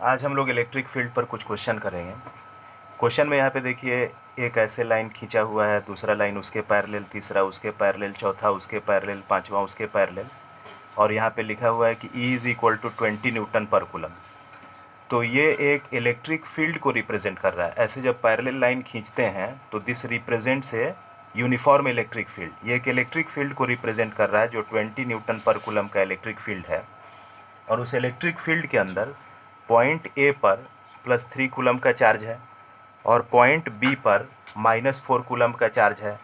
आज हम लोग इलेक्ट्रिक फील्ड पर कुछ क्वेश्चन करेंगे। क्वेश्चन में यहाँ पे देखिए, एक ऐसे लाइन खींचा हुआ है, दूसरा लाइन उसके पैरेलल, तीसरा उसके पैरेलल, चौथा उसके पैरेलल, पांचवा उसके पैरेलल, और यहाँ पे लिखा हुआ है कि E is equal to 20 newton per coulomb. तो ये एक इलेक्ट्रिक फील्ड को रिप्रेजेंट कर रहा है। ऐसे जब पैरेलल लाइन खींचते हैं तो this represents a uniform electric field. ये एक इलेक्ट्रिक फील्ड को रिप्रेजेंट कर रहा है जो 20 न्यूटन पर कूलम का इलेक्ट्रिक फील्ड है। और उस इलेक्ट्रिक फील्ड के अंदर पॉइंट ए पर +3 कूलम का चार्ज है और पॉइंट बी पर -4 कूलम का चार्ज है।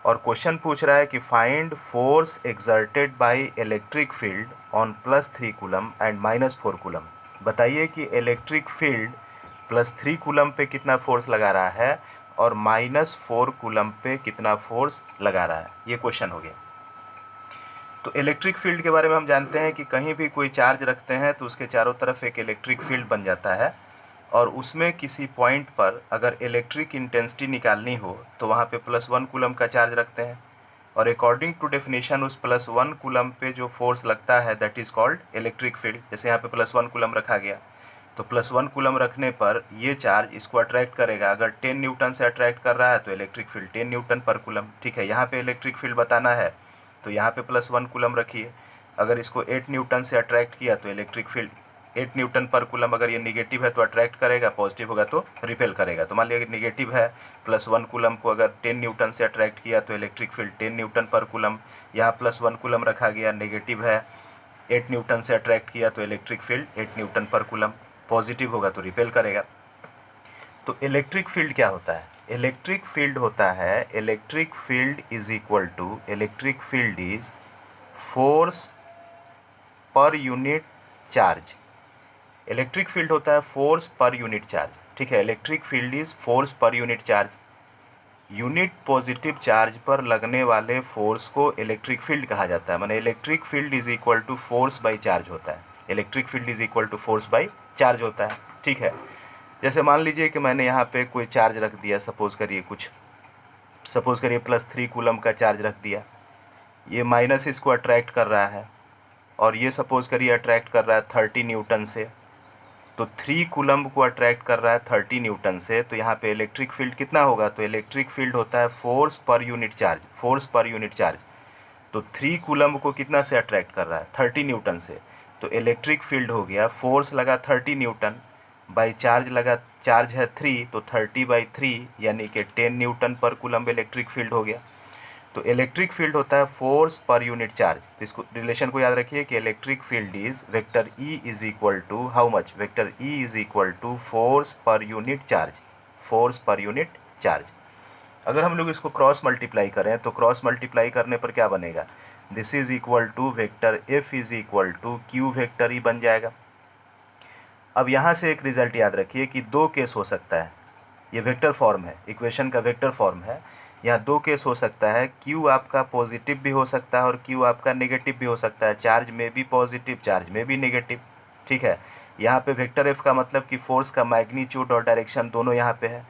और क्वेश्चन पूछ रहा है कि find force exerted by electric field on +3 coulomb and -4 coulomb. बताइए कि इलेक्ट्रिक फील्ड +3 कूलम पे कितना फोर्स लगा रहा है और -4 कूलम पे कितना फोर्स लगा रहा है। ये क्वेश्चन हो गया। तो इलेक्ट्रिक फील्ड के बारे में हम जानते हैं कि कहीं भी कोई चार्ज रखते हैं तो उसके चारों तरफ एक इलेक्ट्रिक फील्ड बन जाता है, और उसमें किसी पॉइंट पर अगर इलेक्ट्रिक इंटेंसिटी निकालनी हो तो वहाँ पे +1 कूलम का चार्ज रखते हैं, और अकॉर्डिंग टू डेफिनेशन उस +1 कूलम पे जो फोर्स लगता है that is called electric field. जैसे यहाँ पे +1 कूलम रखा गया तो +1 कूलम रखने पर ये चार्ज इसको अट्रैक्ट करेगा। अगर 10 न्यूटन से अट्रैक्ट कर रहा है तो electric field 10 Newton per coulomb. ठीक है, यहाँ पे इलेक्ट्रिक फील्ड बताना है तो यहाँ पे +1 कूलम रखिए। अगर इसको 8 न्यूटन से अट्रैक्ट किया तो electric field 8 Newton per coulomb. अगर ये निगेटिव है तो अट्रैक्ट करेगा, पॉजिटिव होगा तो रिपेल करेगा। तो मान लिया कि निगेटिव है, +1 कूलम को अगर 10 न्यूटन से अट्रैक्ट किया तो electric field 10 Newton per coulomb. यहाँ +1 कूलम रखा गया, नेगेटिव है, 8 न्यूटन से अट्रैक्ट किया तो electric field 8 Newton per coulomb. Positive होगा तो रिपेल करेगा। तो इलेक्ट्रिक फील्ड क्या होता है? इलेक्ट्रिक फील्ड होता है, electric field is equal to, electric field is force per unit charge. Electric field होता है फोर्स पर यूनिट चार्ज। ठीक है, electric field is force per unit charge. Unit positive charge पर लगने वाले फोर्स को इलेक्ट्रिक फील्ड कहा जाता है। माने electric field is equal to force by charge होता है। Electric field is equal to force by charge होता है। ठीक है, जैसे मान लीजिए कि मैंने यहाँ पे कोई चार्ज रख दिया, सपोज़ करिए +3 कूलम का चार्ज रख दिया। ये माइनस इसको अट्रैक्ट कर रहा है, और ये सपोज़ करिए अट्रैक्ट कर रहा है 30 न्यूटन से। तो 3 कूलम को अट्रैक्ट कर रहा है 30 न्यूटन से, तो यहाँ पे इलेक्ट्रिक फील्ड कितना होगा? तो इलेक्ट्रिक फील्ड होता है force per unit charge, force per unit charge. तो 3 कूलम को कितना से अट्रैक्ट कर रहा है? 30 न्यूटन से। तो इलेक्ट्रिक फील्ड हो गया, फोर्स लगा 30 न्यूटन बाई चार्ज लगा, चार्ज है 3, तो 30/3 यानी कि 10 Newton per coulomb electric field हो गया। तो इलेक्ट्रिक फील्ड होता है फोर्स पर यूनिट चार्ज। तो इसको रिलेशन को याद रखिए कि electric field is vector E is equal to how much? Vector E is equal to force per unit charge, force per unit charge. अगर हम लोग इसको क्रॉस मल्टीप्लाई करें तो क्रॉस मल्टीप्लाई करने पर क्या बनेगा? This is equal to vector F is equal to Q vector E बन जाएगा। अब यहाँ से एक रिजल्ट याद रखिए कि 2 केस हो सकता है। ये वेक्टर फॉर्म है, इक्वेशन का वेक्टर फॉर्म है। यहाँ 2 केस हो सकता है, क्यू आपका पॉजिटिव भी हो सकता है और क्यू आपका नेगेटिव भी हो सकता है। चार्ज में भी पॉजिटिव, चार्ज में भी नेगेटिव। ठीक है, यहाँ पे वेक्टर एफ का मतलब कि फोर्स का मैग्नीट्यूड और डायरेक्शन दोनों यहाँ पे है।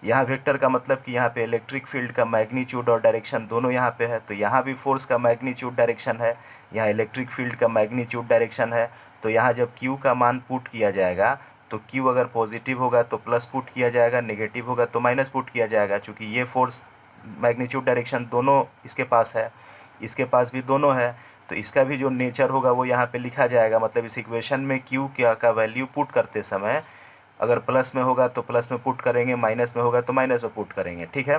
यहाँ वेक्टर का मतलब कि यहाँ पे इलेक्ट्रिक फील्ड का मैग्नीट्यूड और डायरेक्शन दोनों यहाँ पे है। तो यहाँ भी फोर्स का मैग्नीट्यूड डायरेक्शन है, यहाँ इलेक्ट्रिक फील्ड का मैग्नीट्यूड डायरेक्शन है। तो यहाँ जब Q का मान पुट किया जाएगा तो Q अगर पॉजिटिव होगा तो प्लस पुट किया जाएगा, नेगेटिव होगा तो माइनस पुट किया जाएगा। चूँकि ये फोर्स मैग्नीट्यूड डायरेक्शन दोनों इसके पास है, इसके पास भी दोनों है, तो इसका भी जो नेचर होगा वो यहाँ पे लिखा जाएगा। मतलब इस इक्वेशन में Q क्या का वैल्यू पुट करते समय अगर प्लस में होगा तो प्लस में पुट करेंगे, माइनस में होगा तो माइनस में पुट करेंगे। ठीक है,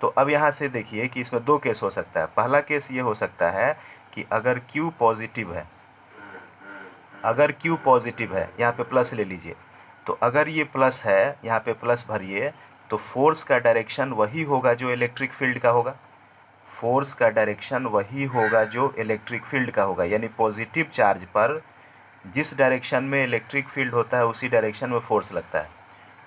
तो अब यहाँ से देखिए कि इसमें 2 केस हो सकता है। पहला केस ये हो सकता है कि अगर Q पॉजिटिव है, अगर Q पॉजिटिव है, यहाँ पे प्लस ले लीजिए, तो अगर ये प्लस है, यहाँ पे प्लस भरिए, तो फोर्स का डायरेक्शन वही होगा जो इलेक्ट्रिक फील्ड का होगा। फोर्स का डायरेक्शन वही होगा जो इलेक्ट्रिक फील्ड का होगा। यानी पॉजिटिव चार्ज पर जिस डायरेक्शन में इलेक्ट्रिक फील्ड होता है उसी डायरेक्शन में फोर्स लगता है।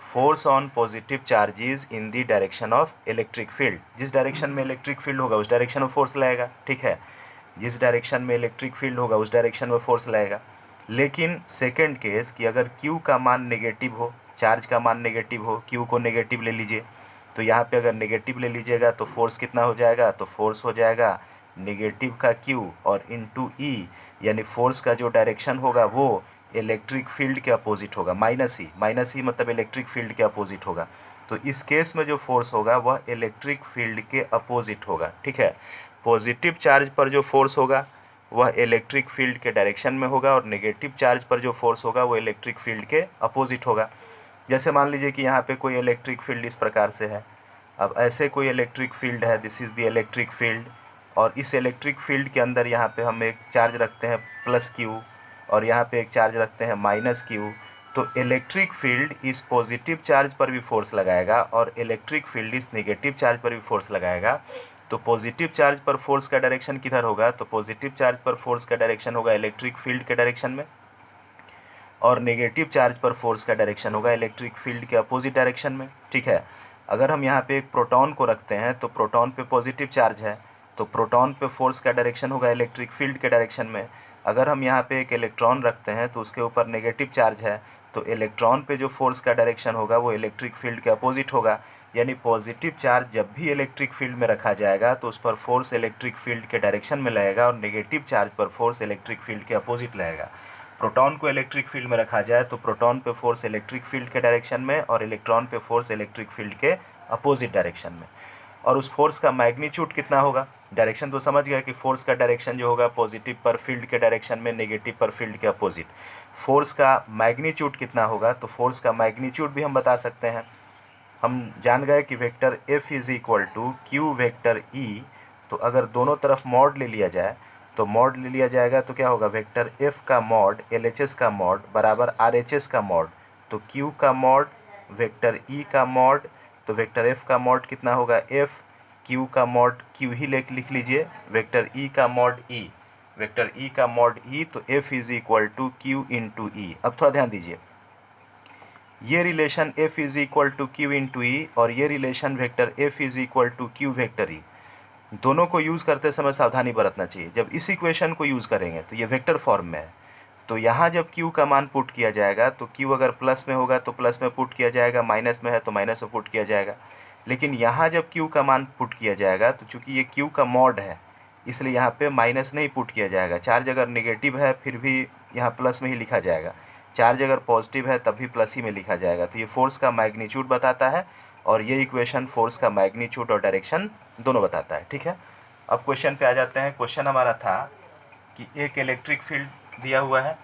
Force on positive charges in the direction of electric field. जिस डायरेक्शन में इलेक्ट्रिक फील्ड होगा उस डायरेक्शन में फोर्स लगेगा। ठीक है, जिस डायरेक्शन में इलेक्ट्रिक फील्ड होगा उस डायरेक्शन में फोर्स लगेगा। लेकिन सेकंड केस कि अगर Q का मान नेगेटिव हो, चार्ज का मान नेगेटिव हो, Q को नेगेटिव ले लीजिए, तो यहाँ पे अगर नेगेटिव ले लीजिएगा तो फोर्स कितना हो जाएगा? तो फोर्स हो जाएगा नेगेटिव का Q और इनटू E, यानी फोर्स का जो डायरेक्शन होगा वो इलेक्ट्रिक फील्ड के अपोजिट होगा, माइनस ही मतलब इलेक्ट्रिक फील्ड के अपोजिट होगा। तो इस केस में जो फोर्स होगा वह इलेक्ट्रिक फील्ड के अपोजिट होगा, ठीक है। पॉजिटिव चार्ज पर जो फोर्स होगा वह इलेक्ट्रिक फील्ड के डायरेक्शन में होगा और नेगेटिव चार्ज पर जो फोर्स होगा वो इलेक्ट्रिक फील्ड के अपोजिट होगा। जैसे मान लीजिए कि यहाँ पे कोई इलेक्ट्रिक फील्ड इस प्रकार से है। अब ऐसे कोई इलेक्ट्रिक फील्ड है, this is the electric field, और इस इलेक्ट्रिक फील्ड के अंदर यहाँ पे हम एक चार्ज रखते हैं प्लस क्यू और यहाँ पे एक चार्ज रखते हैं माइनस क्यू। तो इलेक्ट्रिक फील्ड इस पॉजिटिव चार्ज पर भी फोर्स लगाएगा और इलेक्ट्रिक फील्ड इस नेगेटिव चार्ज पर भी फोर्स लगाएगा। तो पॉजिटिव चार्ज पर फोर्स का डायरेक्शन किधर होगा? तो पॉजिटिव चार्ज पर फोर्स का डायरेक्शन होगा इलेक्ट्रिक फील्ड के डायरेक्शन में, और नेगेटिव चार्ज पर फोर्स का डायरेक्शन होगा इलेक्ट्रिक फील्ड के अपोजिट डायरेक्शन में, ठीक है। अगर हम यहाँ पे एक प्रोटॉन को रखते हैं तो प्रोटॉन पे पॉजिटिव चार्ज है, तो प्रोटॉन पे फोर्स का डायरेक्शन होगा इलेक्ट्रिक फील्ड के डायरेक्शन में। अगर हम यहाँ पे एक इलेक्ट्रॉन रखते हैं तो उसके ऊपर नेगेटिव चार्ज है, तो इलेक्ट्रॉन पे जो फोर्स का डायरेक्शन होगा वो इलेक्ट्रिक फील्ड के अपोजिट होगा। यानी पॉजिटिव चार्ज जब भी इलेक्ट्रिक फील्ड में रखा जाएगा तो उस पर फोर्स इलेक्ट्रिक फील्ड के डायरेक्शन में लगेगा और नेगेटिव चार्ज पर फोर्स इलेक्ट्रिक फील्ड के अपोजिट लगेगा। प्रोटॉन को इलेक्ट्रिक फील्ड में रखा जाए तो प्रोटॉन पे फोर्स इलेक्ट्रिक फील्ड के डायरेक्शन में और इलेक्ट्रॉन पे फोर्स इलेक्ट्रिक फील्ड के अपोजिट डायरेक्शन में। और उस फोर्स का मैग्नीट्यूड कितना होगा? डायरेक्शन तो समझ गया कि फोर्स का डायरेक्शन जो होगा पॉजिटिव पर फील्ड के डायरेक्शन में, नेगेटिव पर फील्ड के अपोजिट। फोर्स का मैग्नीट्यूड कितना होगा? तो फोर्स का मैग्नीट्यूड भी हम बता सकते हैं। हम जान गए कि vector F is equal to Q vector E। तो अगर दोनों तरफ मॉड ले लिया जाए तो मॉड ले लिया जाएगा तो क्या होगा? वेक्टर F का मॉड LHS का मॉड बराबर RHS का मॉड। तो Q का मॉड वेक्टर E का मॉड, तो वेक्टर F का मॉड कितना होगा? F, Q का मॉड Q ही लिख लीजिए, वेक्टर E का मॉड E, वेक्टर E का मॉड E। तो F is equal to Q into E। अब थोड़ा ध्यान दीजिए, ये relation F is equal to Q into E और ये relation vector F is equal to Q vector E, दोनों को यूज़ करते समय सावधानी बरतना चाहिए। जब इस इक्वेशन को यूज़ करेंगे तो ये वेक्टर फॉर्म में है, तो यहाँ जब Q का मान पुट किया जाएगा तो Q अगर प्लस में होगा तो प्लस में पुट किया जाएगा, माइनस में है तो माइनस में पुट किया जाएगा। लेकिन यहाँ जब Q का मान पुट किया जाएगा तो चूँकि ये Q का मॉड है इसलिए यहाँ पे माइनस नहीं पुट किया जाएगा। चार्ज अगर नेगेटिव है फिर भी यहाँ प्लस में ही लिखा जाएगा, चार्ज अगर पॉजिटिव है तब भी प्लस ही में लिखा जाएगा। तो ये फोर्स का मैग्नीट्यूड बताता है और ये इक्वेशन फोर्स का मैग्नीट्यूड और डायरेक्शन दोनों बताता है, ठीक है। अब क्वेश्चन पे आ जाते हैं। क्वेश्चन हमारा था कि एक इलेक्ट्रिक फील्ड दिया हुआ है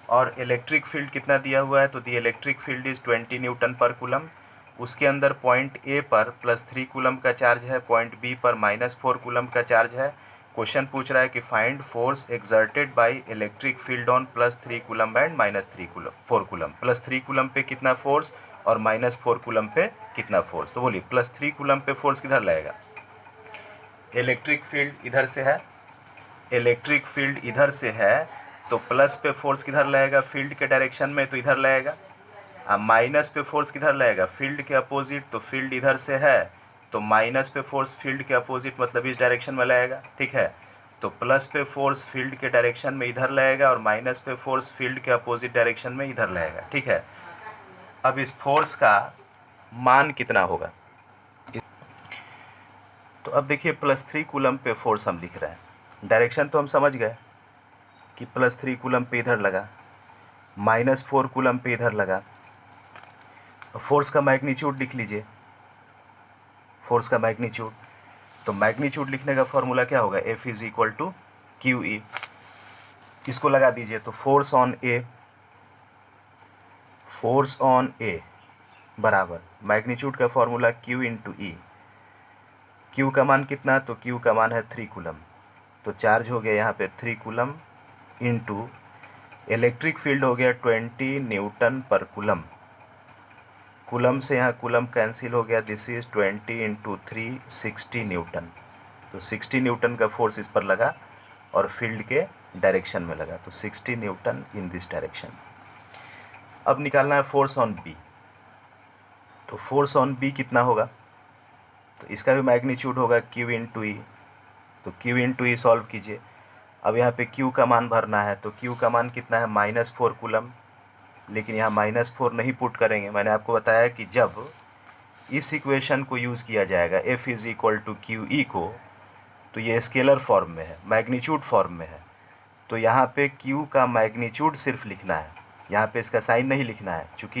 और इलेक्ट्रिक फील्ड कितना दिया हुआ है? तो the electric field is 20 newton per coulomb. उसके अंदर पॉइंट ए पर +3 कूलम का चार्ज है, पॉइंट बी पर -4 कूलम का चार्ज है। क्वेश्चन पूछ रहा है कि find force exerted by electric field on +3 coulomb and -4 coulomb. +3 coulomb पे कितना फोर्स और -4 कूलम पे कितना फोर्स? तो बोलिए +3 कूलम पे फोर्स किधर लगेगा? इलेक्ट्रिक फील्ड इधर से है, इलेक्ट्रिक फील्ड इधर से है तो प्लस पे फोर्स किधर लगेगा? फील्ड के डायरेक्शन में, तो इधर लगेगा। अब माइनस पे फोर्स किधर लगेगा? फील्ड के अपोजिट, तो फील्ड इधर से है तो माइनस पे फोर्स फील्ड के अपोजिट मतलब इस डायरेक्शन में लगेगा, ठीक है। तो प्लस पे फोर्स फील्ड के डायरेक्शन में इधर लगेगा और माइनस पे फोर्स फील्ड के अपोजिट डायरेक्शन में इधर लगेगा, ठीक है। अब इस फोर्स का मान कितना होगा? तो अब देखिए +3 कूलम पे फोर्स हम लिख रहे हैं, डायरेक्शन तो हम समझ गए कि +3 कूलम पे इधर लगा, -4 कूलम पे इधर लगा। फोर्स का मैग्नीट्यूड लिख लीजिए, फोर्स का मैग्नीट्यूड। तो मैग्नीट्यूड लिखने का फॉर्मूला क्या होगा? F is equal to QE। इसको लगा दीजिए तो फोर्स ऑन A बराबर मैग्नीट्यूड का formula Q into E। Q का मान कितना? तो Q का मान है 3 कूलम, तो चार्ज हो गया यहाँ पे 3 कूलम इंटू इलेक्ट्रिक फील्ड हो गया 20 न्यूटन पर कूलम। कूलम से यहाँ कूलम कैंसिल हो गया, दिस इज़ 20 इंटू 3 60 न्यूटन। तो 60 न्यूटन का फोर्स इस पर लगा और फील्ड के डायरेक्शन में लगा, तो 60 न्यूटन इन दिस डायरेक्शन। अब निकालना है फोर्स ऑन बी। तो फोर्स ऑन बी कितना होगा? तो इसका भी मैग्नीट्यूड होगा Q इंटू ई। तो Q इंटू ई सॉल्व कीजिए। अब यहाँ पे Q का मान भरना है, तो Q का मान कितना है? -4 कूलम। लेकिन यहाँ -4 नहीं पुट करेंगे, मैंने आपको बताया कि जब इस इक्वेशन को यूज़ किया जाएगा F is equal to QE को, तो ये स्केलर फॉर्म में है, मैग्नीट्यूड फॉर्म में है। तो यहाँ पे Q का मैग्नीट्यूड सिर्फ लिखना है यहाँ पे इसका साइन नहीं लिखना है, क्योंकि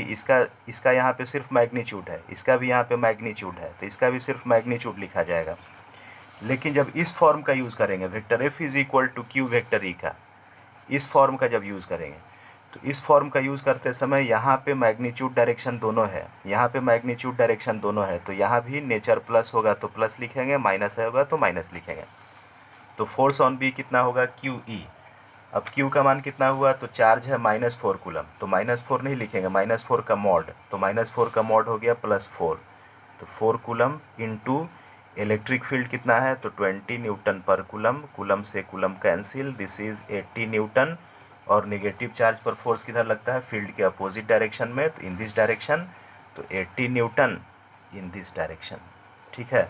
इसका यहाँ पे सिर्फ मैग्नीट्यूड है, इसका भी यहाँ पे मैग्नीट्यूड है, तो इसका भी सिर्फ मैग्नीट्यूड लिखा जाएगा। लेकिन जब इस फॉर्म का यूज़ करेंगे, vector F is equal to Q vector E का, इस फॉर्म का जब यूज़ करेंगे, तो इस फॉर्म का यूज़ करते समय यहाँ पे मैग्नीट्यूड डायरेक्शन दोनों है, यहाँ पे मैग्नीट्यूड डायरेक्शन दोनों है, तो यहाँ भी नेचर प्लस होगा तो प्लस लिखेंगे, माइनस होगा तो माइनस लिखेंगे। तो फोर्स ऑन बी कितना होगा, क्यू ई। अब क्यू का मान कितना हुआ, तो चार्ज है -4 कूलम, तो -4 नहीं लिखेंगे, -4 का मॉड, तो -4 का मॉड हो गया +4, तो 4 कूलम इंटू इलेक्ट्रिक फील्ड कितना है, तो 20 न्यूटन पर कूलम, कूलम से coulomb cancel, this is 80 Newton. और नेगेटिव चार्ज पर फोर्स किधर लगता है, फील्ड के अपोजिट डायरेक्शन में, तो इन दिस डायरेक्शन, तो 80 न्यूटन इन दिस डायरेक्शन। ठीक है,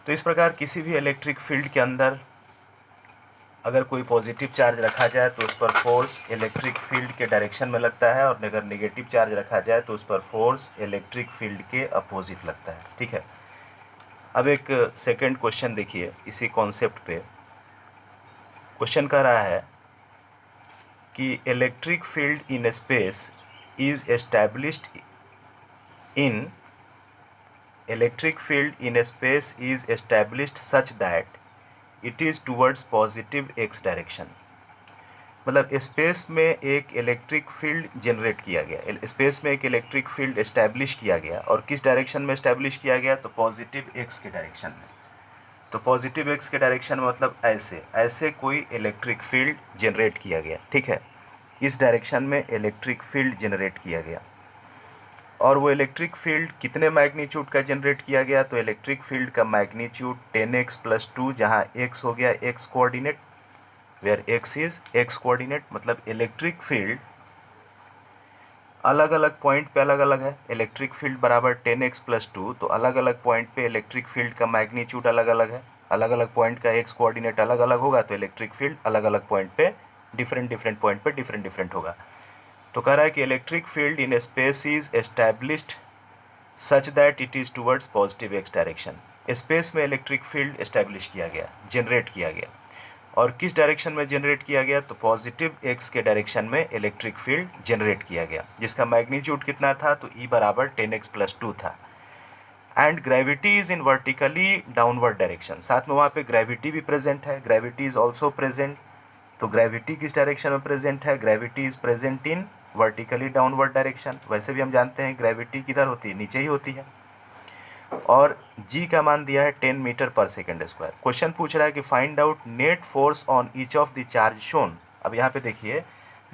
तो इस प्रकार किसी भी इलेक्ट्रिक फील्ड के अंदर अगर कोई पॉजिटिव चार्ज रखा जाए तो उस पर फोर्स इलेक्ट्रिक फील्ड के डायरेक्शन में लगता है, और अगर नेगेटिव चार्ज रखा जाए तो उस पर फोर्स इलेक्ट्रिक फील्ड के अपोजिट लगता है। ठीक है, अब एक सेकंड क्वेश्चन देखिए इसी कॉन्सेप्ट पे। क्वेश्चन कह रहा है कि electric field in space is established in electric field in space is established such that it is towards positive X direction. मतलब स्पेस में एक इलेक्ट्रिक फील्ड जनरेट किया गया, स्पेस में एक इलेक्ट्रिक फील्ड एस्टैब्लिश किया गया, और किस डायरेक्शन में एस्टैब्लिश किया गया, तो पॉजिटिव एक्स के डायरेक्शन में। तो पॉजिटिव एक्स के डायरेक्शन में मतलब ऐसे कोई इलेक्ट्रिक फील्ड जनरेट किया गया। ठीक है, इस डायरेक्शन में इलेक्ट्रिक फील्ड जनरेट किया गया, और वो इलेक्ट्रिक फील्ड कितने मैग्नीट्यूड का जनरेट किया गया, तो इलेक्ट्रिक फील्ड का मैग्नीट्यूड 10x + 2, जहाँ x हो गया x coordinate, where x is x coordinate. मतलब इलेक्ट्रिक फील्ड अलग अलग पॉइंट पे अलग अलग है, इलेक्ट्रिक फील्ड बराबर 10x + 2, तो अलग अलग पॉइंट पे इलेक्ट्रिक फील्ड का मैग्नीट्यूड अलग अलग है, अलग अलग पॉइंट का x कोऑर्डिनेट अलग अलग होगा, तो इलेक्ट्रिक फील्ड अलग अलग पॉइंट पे डिफरेंट पॉइंट पे डिफरेंट होगा। तो कह रहा है कि electric field in space is established such that it is towards positive X direction. Space में इलेक्ट्रिक फील्ड एस्टैब्लिश किया गया, जनरेट किया गया, और किस डायरेक्शन में जनरेट किया गया, तो पॉजिटिव एक्स के डायरेक्शन में इलेक्ट्रिक फील्ड जनरेट किया गया, जिसका मैग्नीट्यूड कितना था, तो E बराबर 10x + 2 था। And gravity is in vertically downward direction, साथ में वहाँ पे ग्रेविटी भी प्रेजेंट है, ग्रेविटी इज़ ऑल्सो प्रेजेंट। तो ग्रेविटी किस डायरेक्शन में प्रेजेंट है, gravity is present in vertically downward direction. वैसे भी हम जानते हैं ग्रेविटी किधर होती है, नीचे ही होती है। और g का मान दिया है 10 metre per second square. Question पूछ रहा है कि find out net force on each of the charge shown. अब यहाँ पे देखिए,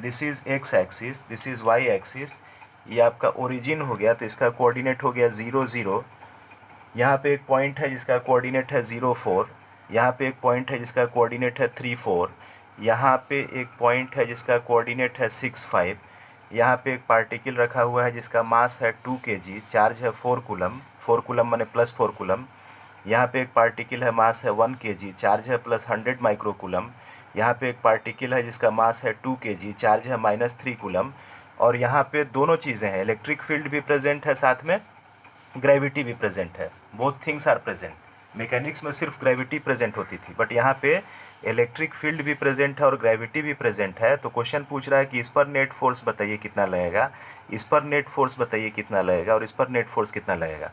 this is x axis, this is y axis, ये आपका ओरिजिन हो गया, तो इसका कोऑर्डिनेट हो गया 0 0। यहाँ पे एक पॉइंट है जिसका कोऑर्डिनेट है 0 4, यहाँ पे एक पॉइंट है जिसका कोऑर्डिनेट है 3 4, यहाँ पे एक पॉइंट है जिसका कोऑर्डिनेट है 6 5, यहाँ पे एक पार्टिकल रखा हुआ है जिसका मास है 2 kg, चार्ज है 4 कूलम, 4 कूलम माने +4 कूलम। यहाँ पे एक पार्टिकल है, मास है 1 kg, चार्ज है +100 माइक्रो कूलम। यहाँ पे एक पार्टिकल है जिसका मास है 2 kg, चार्ज है -3 कूलम। और यहाँ पे दोनों चीज़ें हैं, इलेक्ट्रिक फील्ड भी प्रेजेंट है, साथ में ग्रेविटी भी प्रेजेंट है, both things are present. Mechanics में सिर्फ ग्रेविटी प्रेजेंट होती थी, बट यहाँ पे इलेक्ट्रिक फील्ड भी प्रेजेंट है और ग्रेविटी भी प्रेजेंट है। तो क्वेश्चन पूछ रहा है कि इस पर नेट फोर्स बताइए कितना लगेगा, इस पर नेट फोर्स बताइए कितना लगेगा, और इस पर नेट फोर्स कितना लगेगा।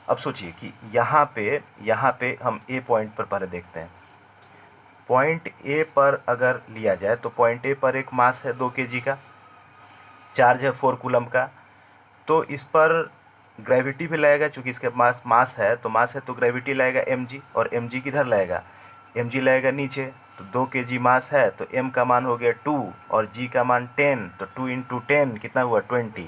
अब सोचिए कि यहाँ पे हम ए पॉइंट पर पहले देखते हैं। पॉइंट ए पर अगर लिया जाए तो पॉइंट ए पर एक मास है 2 kg का, चार्ज है 4 कूलम का, तो इस पर ग्रेविटी भी लगेगा, चूँकि इसके मास है, तो मास है तो ग्रेविटी लगेगा mg, और mg किधर लगेगा, mg लगेगा नीचे। तो 2 kg मास है तो m का मान हो गया 2 और g का मान 10, तो 2 × 10 कितना हुआ 20।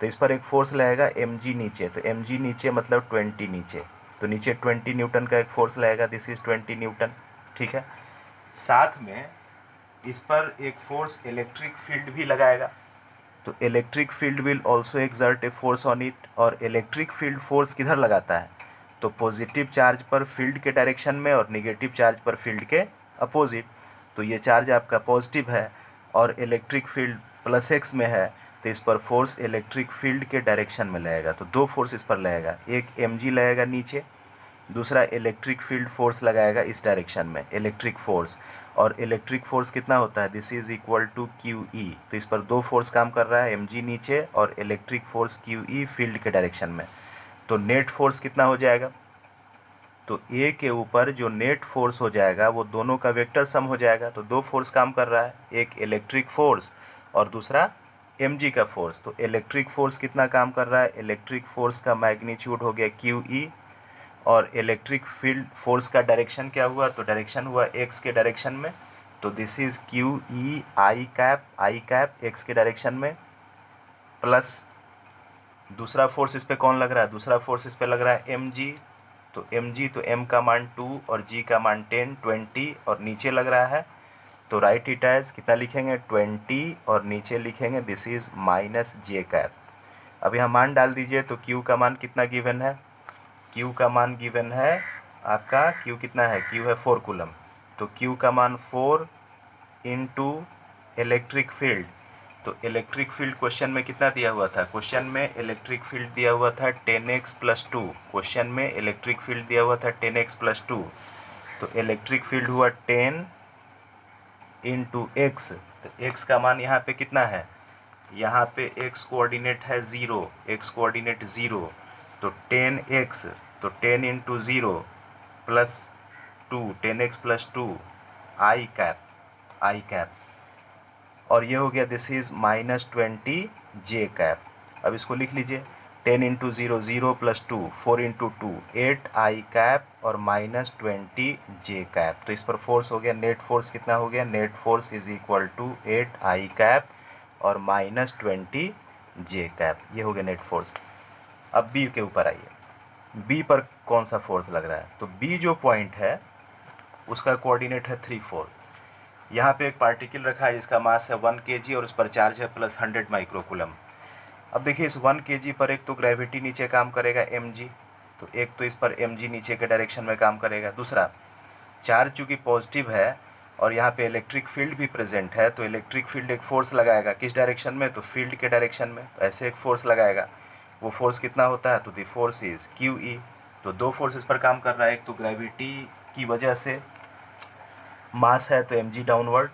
तो इस पर एक फोर्स लगेगा mg नीचे, तो mg नीचे मतलब 20 नीचे, तो नीचे 20 न्यूटन का एक फोर्स लगेगा, दिस इज़ 20 न्यूटन। ठीक है, साथ में इस पर एक फोर्स इलेक्ट्रिक फील्ड भी लगाएगा, तो electric field will also exert a force on it. और इलेक्ट्रिक फील्ड फोर्स किधर लगाता है, तो पॉजिटिव चार्ज पर फील्ड के डायरेक्शन में और नेगेटिव चार्ज पर फील्ड के अपोजिट। तो ये चार्ज आपका पॉजिटिव है और इलेक्ट्रिक फील्ड +x में है, तो इस पर फोर्स इलेक्ट्रिक फील्ड के डायरेक्शन में लगेगा। तो दो फोर्स इस पर लगेगा, एक mg लगेगा नीचे दूसरा इलेक्ट्रिक फील्ड फोर्स लगाएगा इस डायरेक्शन में, इलेक्ट्रिक फोर्स, और इलेक्ट्रिक फोर्स कितना होता है, this is equal to Q E. तो इस पर दो फोर्स काम कर रहा है, एम जी नीचे और electric force Q E field के डायरेक्शन में। तो नेट फोर्स कितना हो जाएगा, तो ए के ऊपर जो नेट फोर्स हो जाएगा वो दोनों का वेक्टर सम हो जाएगा। तो दो फोर्स काम कर रहा है, एक इलेक्ट्रिक फोर्स और दूसरा एम जी का फोर्स। तो इलेक्ट्रिक फोर्स कितना काम कर रहा है, इलेक्ट्रिक फोर्स का मैग्नीट्यूड हो गया क्यू ई, और इलेक्ट्रिक फील्ड फोर्स का डायरेक्शन क्या हुआ, तो डायरेक्शन हुआ एक्स के डायरेक्शन में। तो this is Q E I cap x के डायरेक्शन में, प्लस दूसरा फोर्स इस पे कौन लग रहा है, दूसरा फोर्स इस पे लग रहा है एम जी। तो एम जी, तो एम का मान 2 और जी का मान 10 20 और नीचे लग रहा है। तो राइट इट एज कितना लिखेंगे 20 और नीचे लिखेंगे this is minus J cap. अब यहाँ मान डाल दीजिए। तो क्यू का मान कितना गिवन है, क्यू का मान गिवन है आपका, क्यू कितना है, क्यू है 4 कूलम। तो क्यू का मान 4 इंटू इलेक्ट्रिक फील्ड। तो इलेक्ट्रिक फील्ड क्वेश्चन में कितना दिया हुआ था, क्वेश्चन में इलेक्ट्रिक फील्ड दिया हुआ था 10x+2। क्वेश्चन में इलेक्ट्रिक फील्ड दिया हुआ था 10x+2। तो इलेक्ट्रिक फील्ड हुआ 10 इंटू एक्स। तो एक्स का मान यहाँ पे कितना है, यहाँ पे एक्स कोऑर्डिनेट है 0, एक्स कोऑर्डिनेट 0। तो 10x, तो 10 इंटू 0 प्लस 2, 10x+2 आई कैप, और ये हो गया दिस इज -20 जे कैप। अब इसको लिख लीजिए, 10 into 0 0 plus 2, 4 into 2 8 I cap और -20 जे कैप। तो इस पर फोर्स हो गया, नेट फोर्स कितना हो गया, net force is equal to 8 I cap और -20 जे कैप। ये हो गया नेट फोर्स। अब बी के ऊपर आइए, बी पर कौन सा फोर्स लग रहा है। तो बी जो पॉइंट है उसका कोऑर्डिनेट है 3 4। यहाँ पे एक पार्टिकल रखा है जिसका मास है 1 kg और उस पर चार्ज है +100 माइक्रोकूलम। अब देखिए इस 1 kg पर एक तो ग्रेविटी नीचे काम करेगा mg, तो एक तो इस पर mg नीचे के डायरेक्शन में काम करेगा। दूसरा, चार्ज चूँकि पॉजिटिव है और यहाँ पे इलेक्ट्रिक फील्ड भी प्रेजेंट है, तो इलेक्ट्रिक फील्ड एक फोर्स लगाएगा किस डायरेक्शन में, तो फील्ड के डायरेक्शन में। तो ऐसे एक फोर्स लगाएगा, वो फोर्स कितना होता है, तो the force is Q E. तो दो फोर्स इस पर काम कर रहा है, एक तो ग्रेविटी की वजह से मास है तो mg डाउनवर्ड,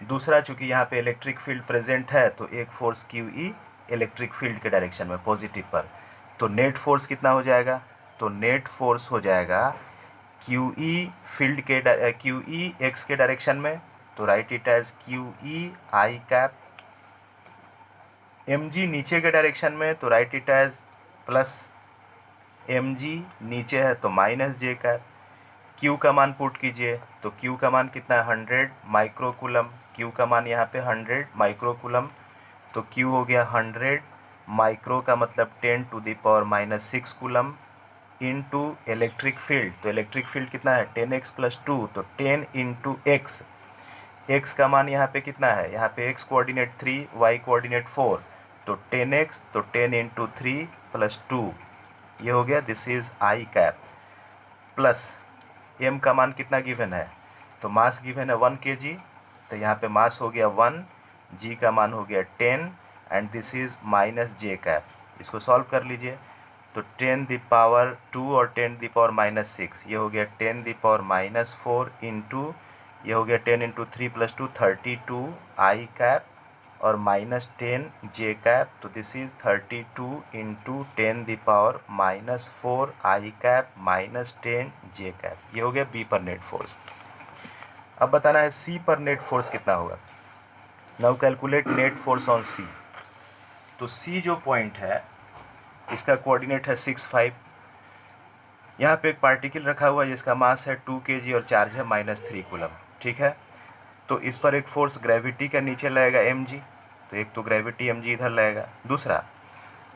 दूसरा चूंकि यहाँ पे इलेक्ट्रिक फील्ड प्रेजेंट है तो एक force Q E electric field के डायरेक्शन में पॉजिटिव पर। तो नेट फोर्स कितना हो जाएगा, तो नेट फोर्स हो जाएगा क्यू ई फील्ड के क्यू ई एक्स के डायरेक्शन में, तो write it as Q E I cap. M G नीचे के डायरेक्शन में, तो write it as plus M G नीचे है तो माइनस जे कैप। Q का मान पुट कीजिए, तो Q का मान कितना है 100 माइक्रोकूलम। Q का मान यहाँ पे 100 माइक्रोकूलम। तो Q हो गया 100 माइक्रो का मतलब 10⁻⁻6 कूलम इंटू इलेक्ट्रिक फील्ड। तो इलेक्ट्रिक फील्ड कितना है 10x+2, तो 10 इंटू एक्स। एक्स का मान यहाँ पे कितना है, यहाँ पे x कोऑर्डिनेट 3 y कोऑर्डिनेट 4, तो 10x, तो 10 इंटू 3 प्लस 2, ये हो गया this is I cap. Plus m का मान कितना गिवन है, तो मास गिवन है 1 kg, तो यहाँ पे मास हो गया 1, g का मान हो गया 10 and this is minus J cap. इसको सॉल्व कर लीजिए, तो 10⁻2 और 10⁻⁻6, ये हो गया 10⁻⁻4 इंटू, ये हो गया 10 इंटू 3 प्लस 2 32 आई कैप और -10 जे कैप। तो this is 32 into 10⁻⁻4 I cap -10 J cap. ये हो गया बी पर नेट फोर्स। अब बताना है सी पर नेट फोर्स कितना होगा। Now calculate net force on C. तो सी जो पॉइंट है इसका कोऑर्डिनेट है 6 5। यहाँ पे एक पार्टिकल रखा हुआ है जिसका मास है 2 kg और चार्ज है -3 कूलम, ठीक है। तो इस पर एक फोर्स ग्रेविटी का नीचे लगेगा mg, तो एक तो ग्रेविटी mg इधर लगेगा। दूसरा,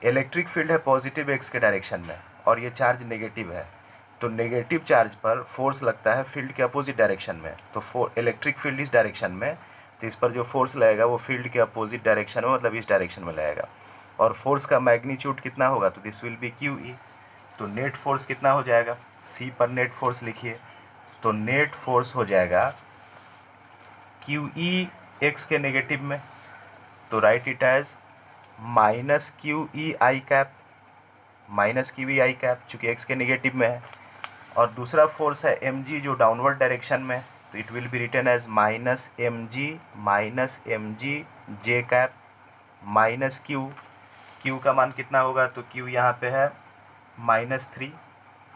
इलेक्ट्रिक फील्ड है पॉजिटिव एक्स के डायरेक्शन में और ये चार्ज नेगेटिव है, तो नेगेटिव चार्ज पर फोर्स लगता है फील्ड के अपोजिट डायरेक्शन में। तो इलेक्ट्रिक फील्ड इस डायरेक्शन में, तो इस पर जो फोर्स लगेगा वो फील्ड के अपोजिट डायरेक्शन में, मतलब इस डायरेक्शन में लगेगा। और फोर्स का मैग्नीट्यूड कितना होगा, तो this will be Q E. तो नेट फोर्स कितना हो जाएगा, सी पर नेट फोर्स लिखिए, तो नेट फोर्स हो जाएगा क्यू ई एक्स के नेगेटिव में, तो write it as minus Q E I cap, minus Q E I cap, चूँकि एक्स के नेगेटिव में है। और दूसरा फोर्स है mg जो डाउनवर्ड डायरेक्शन में, तो it will be written as -mg J cap minus Q का मान कितना होगा, तो क्यू यहाँ पे है -3,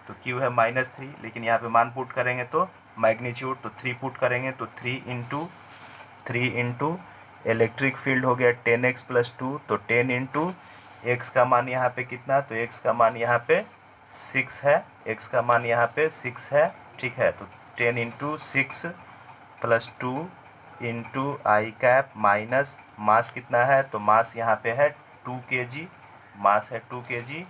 तो क्यू है -3, लेकिन यहाँ पे मान पुट करेंगे तो मैग्नीट्यूड, तो 3 पुट करेंगे तो 3 इंटू इलेक्ट्रिक फील्ड हो गया 10x + 2, तो 10 इंटू एक्स का मान यहाँ पे कितना, तो एक्स का मान यहाँ पे 6 है, एक्स का मान यहाँ पे 6 है, ठीक है। तो 10 इंटू 6 + 2 इंटू आई कैप माइनस मास कितना है, तो मास यहाँ पे है 2 kg, मास है 2 kg,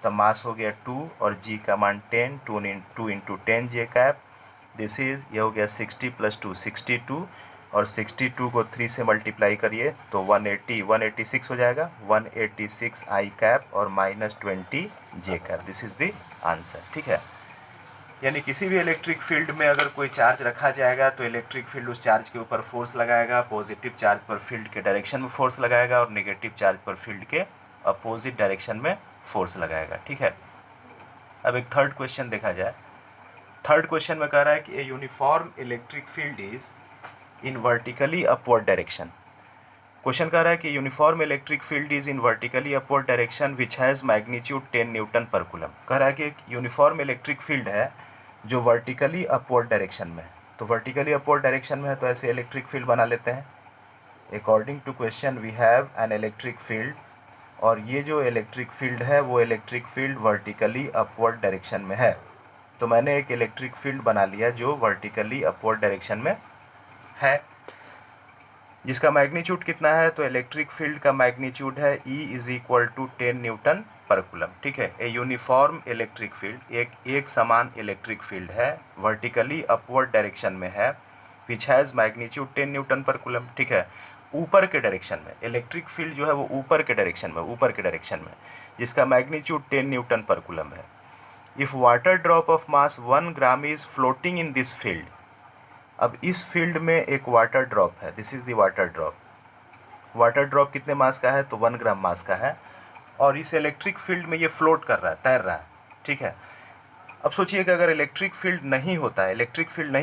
तो मास हो गया 2 और g का मान 10, 2 into 10 J cap, this is ये हो गया 60 + 2 62, और 62 को 3 से मल्टीप्लाई करिए तो 186 हो जाएगा, 186 आई कैप और -20 j cap, this is the answer, ठीक है। यानी किसी भी इलेक्ट्रिक फील्ड में अगर कोई चार्ज रखा जाएगा तो इलेक्ट्रिक फील्ड उस चार्ज के ऊपर फोर्स लगाएगा, पॉजिटिव चार्ज पर फील्ड के डायरेक्शन में फोर्स लगाएगा और नेगेटिव चार्ज पर फील्ड के अपोजिट डायरेक्शन में फोर्स लगाएगा, ठीक है। अब एक थर्ड क्वेश्चन देखा जाए। थर्ड क्वेश्चन में कह रहा है कि a uniform electric field is in vertically upward direction. Question कह रहा है कि uniform electric field is in vertically upward direction which has magnitude 10 Newton per coulomb. कह रहा है कि एक यूनिफॉर्म इलेक्ट्रिक फील्ड है जो वर्टिकली अपवर्ड डायरेक्शन में है, तो वर्टिकली अपवर्ड डायरेक्शन में है तो ऐसे इलेक्ट्रिक फील्ड बना लेते हैं। According to question we have an electric field, और ये जो इलेक्ट्रिक फील्ड है वो electric field vertically upward direction में है, तो मैंने एक इलेक्ट्रिक फील्ड बना लिया जो वर्टिकली अपवर्ड डायरेक्शन में है, जिसका मैग्नीट्यूड कितना है, तो इलेक्ट्रिक फील्ड का मैग्नीट्यूड है E = 10 न्यूटन पर कूलम, ठीक है। ए यूनिफॉर्म इलेक्ट्रिक फील्ड एक समान इलेक्ट्रिक फील्ड है, वर्टिकली अपवर्ड डायरेक्शन में है, which has magnitude 10 Newton per coulomb, ठीक है। ऊपर के डायरेक्शन में इलेक्ट्रिक फील्ड जो है वो ऊपर के डायरेक्शन में जिसका मैग्नीट्यूड 10 न्यूटन पर कूलम है। If water drop of mass 1 gram is floating in this field, अब इस फील्ड में एक वाटर ड्रॉप है, this is the water drop. Water drop कितने मास का है, तो 1 ग्राम मास का है, और इस इलेक्ट्रिक फील्ड में ये फ्लोट कर रहा है, तैर रहा है, ठीक है। अब सोचिए कि अगर इलेक्ट्रिक फील्ड नहीं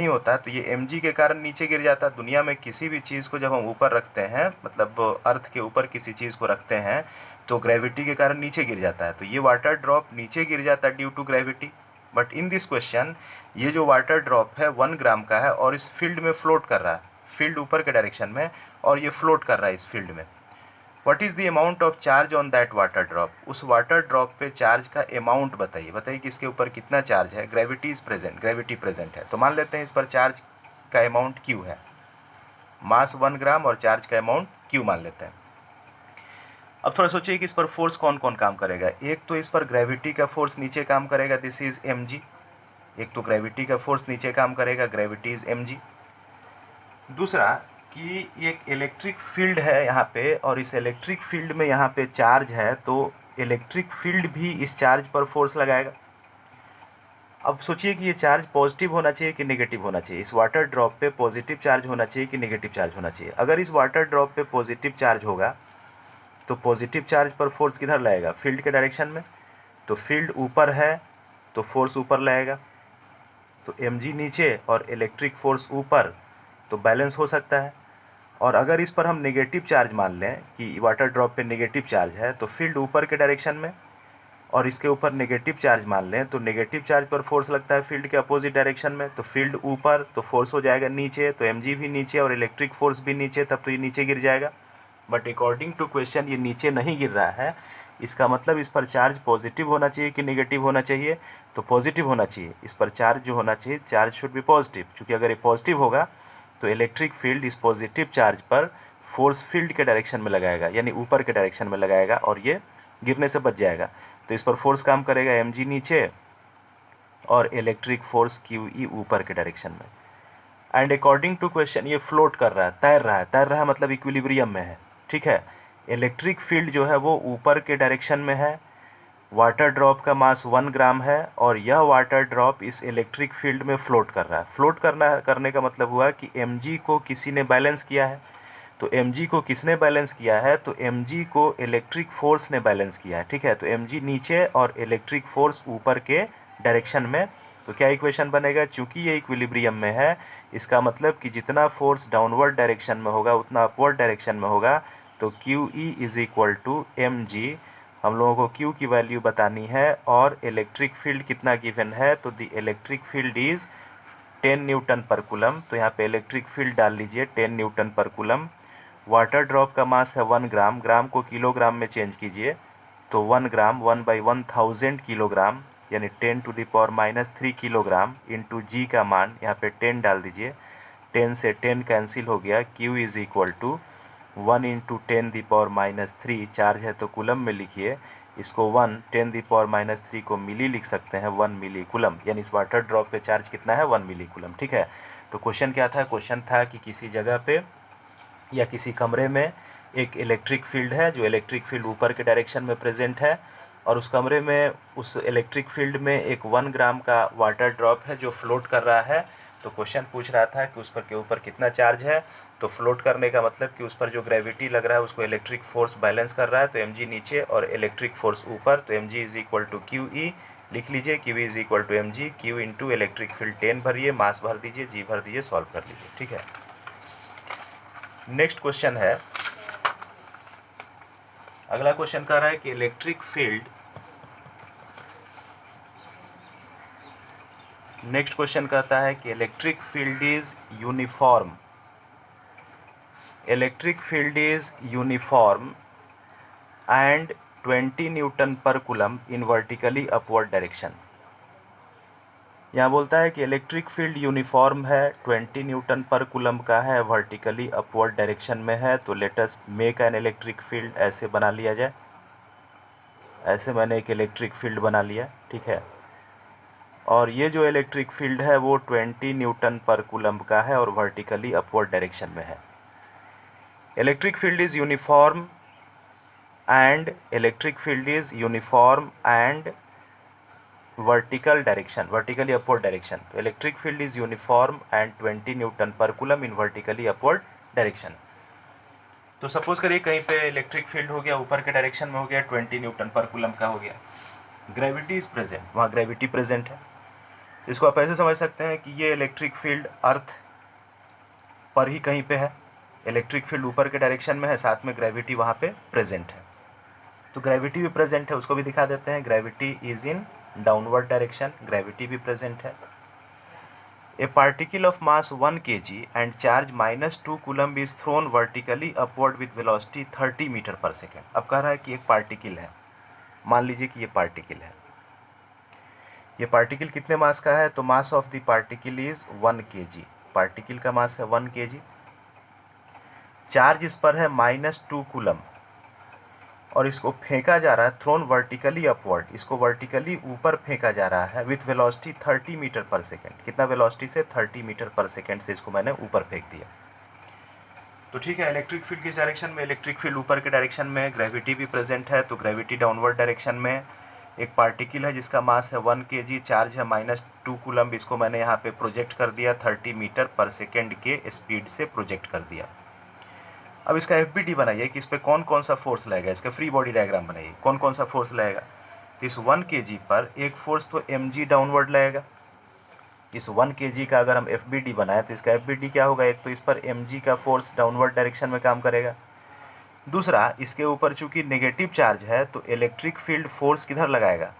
होता तो ये mg के कारण नीचे गिर जाता। दुनिया में किसी भी चीज़ को जब हम ऊपर रखते हैं, मतलब अर्थ के ऊपर किसी चीज़ को रखते हैं तो ग्रेविटी के कारण नीचे गिर जाता है, तो ये वाटर ड्रॉप नीचे गिर जाता है due to gravity. But in this question ये जो वाटर ड्रॉप है 1 ग्राम का है और इस फील्ड में फ्लोट कर रहा है, फील्ड ऊपर के डायरेक्शन में, और ये फ्लोट कर रहा है इस फील्ड में। What is the amount of charge on that water drop, उस वाटर ड्रॉप पे चार्ज का अमाउंट बताइए कि इसके ऊपर कितना चार्ज है। ग्रेविटी प्रेजेंट है, तो मान लेते हैं इस पर चार्ज का अमाउंट Q है, मास 1 ग्राम और चार्ज का अमाउंट Q मान लेते हैं। अब थोड़ा सोचिए कि इस पर फोर्स कौन कौन काम करेगा। एक तो इस पर ग्रेविटी का फोर्स नीचे काम करेगा, दिस इज़ mg। एक तो ग्रेविटी का फोर्स नीचे काम करेगा, ग्रेविटी इज़ mg। दूसरा कि एक इलेक्ट्रिक फील्ड है यहाँ पे, और इस इलेक्ट्रिक फील्ड में यहाँ पे चार्ज है, तो इलेक्ट्रिक फील्ड भी इस चार्ज पर फोर्स लगाएगा। अब सोचिए कि ये चार्ज पॉजिटिव होना चाहिए कि नेगेटिव होना चाहिए, इस वाटर ड्रॉप पे पॉजिटिव चार्ज होना चाहिए कि नेगेटिव चार्ज होना चाहिए। अगर इस वाटर ड्रॉप पे पॉजिटिव चार्ज होगा तो पॉजिटिव चार्ज पर फोर्स किधर लगेगा, फील्ड के डायरेक्शन में, तो फील्ड ऊपर है तो फोर्स ऊपर लगेगा, तो mg नीचे और इलेक्ट्रिक फोर्स ऊपर, तो बैलेंस हो सकता है। और अगर इस पर हम नेगेटिव चार्ज मान लें कि वाटर ड्रॉप पे नेगेटिव चार्ज है, तो फील्ड ऊपर के डायरेक्शन में, और इसके ऊपर नेगेटिव चार्ज मान लें तो नेगेटिव चार्ज पर फोर्स लगता है फील्ड के अपोजिट डायरेक्शन में, तो फील्ड ऊपर तो फोर्स हो जाएगा नीचे, तो mg भी नीचे और इलेक्ट्रिक फोर्स भी नीचे, तब तो ये नीचे गिर जाएगा। बट अकॉर्डिंग टू क्वेश्चन ये नीचे नहीं गिर रहा है, इसका मतलब इस पर चार्ज पॉजिटिव होना चाहिए कि नेगेटिव होना चाहिए, तो पॉजिटिव होना चाहिए। इस पर चार्ज जो होना चाहिए, चार्ज शुड बी पॉजिटिव, क्योंकि अगर ये पॉजिटिव होगा तो इलेक्ट्रिक फील्ड इस पॉजिटिव चार्ज पर फोर्स फील्ड के डायरेक्शन में लगाएगा, यानी ऊपर के डायरेक्शन में लगाएगा, और ये गिरने से बच जाएगा। तो इस पर फोर्स काम करेगा mg नीचे और इलेक्ट्रिक फोर्स QE ऊपर के डायरेक्शन में। एंड अकॉर्डिंग टू क्वेश्चन ये फ्लोट कर रहा है, तैर रहा है मतलब इक्विलिब्रियम में है, ठीक है। इलेक्ट्रिक फील्ड जो है वो ऊपर के डायरेक्शन में है, वाटर ड्रॉप का मास 1 ग्राम है, और यह वाटर ड्रॉप इस इलेक्ट्रिक फील्ड में फ्लोट कर रहा है। फ्लोट करने का मतलब हुआ कि mg को किसी ने बैलेंस किया है, तो mg को किसने बैलेंस किया है, तो mg को इलेक्ट्रिक फोर्स ने बैलेंस किया है, ठीक है। तो mg नीचे और इलेक्ट्रिक फोर्स ऊपर के डायरेक्शन में तो क्या इक्वेशन बनेगा, चूंकि ये इक्विलिब्रियम में है इसका मतलब कि जितना फोर्स डाउनवर्ड डायरेक्शन में होगा उतना अपवर्ड डायरेक्शन में होगा, तो Q E is equal to M G. हम लोगों को क्यू की वैल्यू बतानी है और इलेक्ट्रिक फील्ड कितना गिवन है, तो the electric field is 10 Newton per coulomb. तो यहाँ पे इलेक्ट्रिक फील्ड डाल लीजिए 10 Newton per coulomb. Water drop का मास है 1 ग्राम, ग्राम को किलोग्राम में चेंज कीजिए तो 1 ग्राम 1/1000 किलोग्राम यानी 10⁻³ किलोग्राम इंटू जी का मान यहाँ पे 10 डाल दीजिए। 10 से 10 कैंसिल हो गया, Q is equal to 1 × 10⁻³ charge है तो कूलम में लिखिए, इसको 1 10⁻³ को मिली लिख सकते हैं 1 मिली कूलम, यानी इस वाटर ड्रॉप पे चार्ज कितना है 1 मिली कूलम। ठीक है, तो क्वेश्चन क्या था, क्वेश्चन था कि किसी जगह पे या किसी कमरे में एक इलेक्ट्रिक फील्ड है, जो इलेक्ट्रिक फील्ड ऊपर के डायरेक्शन में प्रेजेंट है, और उस कमरे में उस इलेक्ट्रिक फील्ड में एक 1 ग्राम का वाटर ड्रॉप है जो फ्लोट कर रहा है। तो क्वेश्चन पूछ रहा था कि उस पर के ऊपर कितना चार्ज है, तो फ्लोट करने का मतलब कि उस पर जो ग्रेविटी लग रहा है उसको इलेक्ट्रिक फोर्स बैलेंस कर रहा है, तो mg नीचे और इलेक्ट्रिक फोर्स ऊपर, तो mg is equal to Q E लिख लीजिए, Q is equal to mg, Q into electric field 10 भरिए, मास भर दीजिए, जी भर दीजिए, सॉल्व कर लीजिए। ठीक है, नेक्स्ट क्वेश्चन है, अगला क्वेश्चन कह रहा है कि इलेक्ट्रिक फील्ड, नेक्स्ट क्वेश्चन कहता है कि electric field is uniform, electric field is uniform and 20 newton per coulomb in vertically upward direction. यहाँ बोलता है कि इलेक्ट्रिक फील्ड यूनिफॉर्म है, 20 न्यूटन पर कूलम का है, वर्टिकली अपवर्ड डायरेक्शन में है। तो let us make an electric field, ऐसे बना लिया जाए, ऐसे मैंने एक इलेक्ट्रिक फील्ड बना लिया। ठीक है, और ये जो इलेक्ट्रिक फील्ड है वो 20 न्यूटन पर कूलम का है और वर्टिकली अपवर्ड डायरेक्शन में है। Electric field is uniform and electric field is uniform and vertical direction, vertically upward direction. तो electric field is uniform and 20 newton per coulomb in vertically upward direction. तो suppose करिए कहीं पे electric field हो गया, ऊपर के डायरेक्शन में हो गया, 20 न्यूटन पर कूलम का हो गया, ग्रेविटी इज प्रेजेंट, वहाँ ग्रेविटी प्रेजेंट है। इसको आप ऐसे समझ सकते हैं कि ये इलेक्ट्रिक फील्ड अर्थ पर ही कहीं पे है, इलेक्ट्रिक फील्ड ऊपर के डायरेक्शन में है, साथ में ग्रेविटी वहाँ पे प्रेजेंट है। तो ग्रेविटी भी प्रेजेंट है, उसको भी दिखा देते हैं, gravity is in downward direction, gravity भी प्रेजेंट है। A particle of mass 1 kg and charge -2 coulomb is thrown vertically upward with velocity 30 metre per second. अब कह रहा है कि एक पार्टिकल है, मान लीजिए कि ये पार्टिकल है, ये पार्टिकल कितने मास का है, तो mass of the particle is 1 kg, particle का मास है 1 kg, चार्ज इस पर है -2 कूलम और इसको फेंका जा रहा है, थ्रोन वर्टिकली अपवर्ड, इसको वर्टिकली ऊपर फेंका जा रहा है with velocity 30 metre per second. कितना वेलोसिटी से, 30 मीटर पर सेकेंड से इसको मैंने ऊपर फेंक दिया। तो ठीक है, इलेक्ट्रिक फील्ड किस डायरेक्शन में, इलेक्ट्रिक फील्ड ऊपर के डायरेक्शन में, ग्रेविटी भी प्रेजेंट है, तो ग्रेविटी डाउनवर्ड डायरेक्शन में। एक पार्टिकल है जिसका मास है 1 kg, चार्ज है -2 कूलम, इसको मैंने यहाँ पे प्रोजेक्ट कर दिया, 30 मीटर पर सेकेंड के स्पीड से प्रोजेक्ट कर दिया। अब इसका FBD बनाइए कि इस पर कौन कौन सा फोर्स लगेगा, इसका फ्री बॉडी डायग्राम बनाइए, कौन कौन सा फोर्स लगेगा। तो इस 1 kg पर एक फोर्स तो mg डाउनवर्ड लगेगा, इस 1 kg का अगर हम FBD बनाए तो इसका FBD क्या होगा, एक तो इस पर mg का फोर्स डाउनवर्ड डायरेक्शन में काम करेगा, दूसरा इसके ऊपर चूंकि नेगेटिव चार्ज है तो इलेक्ट्रिक फील्ड फोर्स किधर लगाएगा,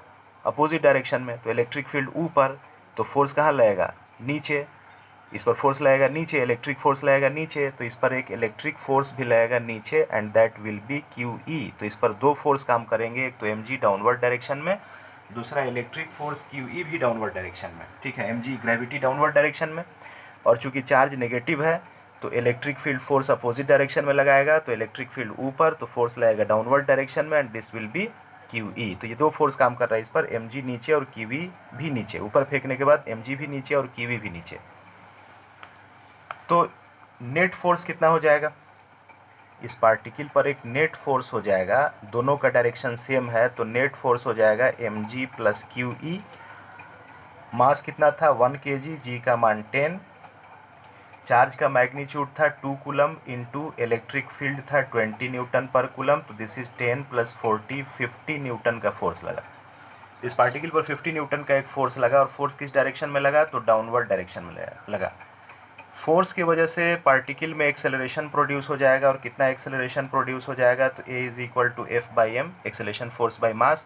अपोजिट डायरेक्शन में, तो इलेक्ट्रिक फील्ड ऊपर, तो फोर्स कहाँ लगेगा, नीचे, इस पर फोर्स लगेगा नीचे, इलेक्ट्रिक फोर्स लगेगा नीचे, तो इस पर एक इलेक्ट्रिक फोर्स भी लगेगा नीचे and that will be QE। तो इस पर दो फोर्स काम करेंगे, एक तो mg डाउनवर्ड डायरेक्शन में, दूसरा इलेक्ट्रिक फोर्स QE भी डाउनवर्ड डायरेक्शन में। ठीक है, mg ग्रेविटी डाउनवर्ड डायरेक्शन में, और चूंकि चार्ज नेगेटिव है तो electric field force opposite direction में लगाएगा, तो इलेक्ट्रिक फील्ड ऊपर, तो फोर्स लगेगा डाउनवर्ड डायरेक्शन में and this will be QE। तो ये दो फोर्स काम कर रहा है इस पर, mg नीचे और QE भी नीचे, ऊपर फेंकने के बाद mg भी नीचे और QE भी नीचे। तो नेट फोर्स कितना हो जाएगा, इस पार्टिकल पर एक नेट फोर्स हो जाएगा, दोनों का डायरेक्शन सेम है, तो नेट फोर्स हो जाएगा mg + QE। मास कितना था 1 kg, जी का मान 10, चार्ज का मैग्नीट्यूड था 2 कूलम इंटू इलेक्ट्रिक फील्ड था 20 न्यूटन पर कूलम, तो दिस इज 10 + 40 50 न्यूटन का फोर्स लगा। इस पार्टिकल पर 50 न्यूटन का एक फोर्स लगा और फोर्स किस डायरेक्शन में लगा, तो डाउनवर्ड डायरेक्शन में लगा। फोर्स की वजह से पार्टिकल में एक्सेलरेशन प्रोड्यूस हो जाएगा, और कितना एक्सेलरेशन प्रोड्यूस हो जाएगा, तो A is equal to F/m, acceleration force by mass.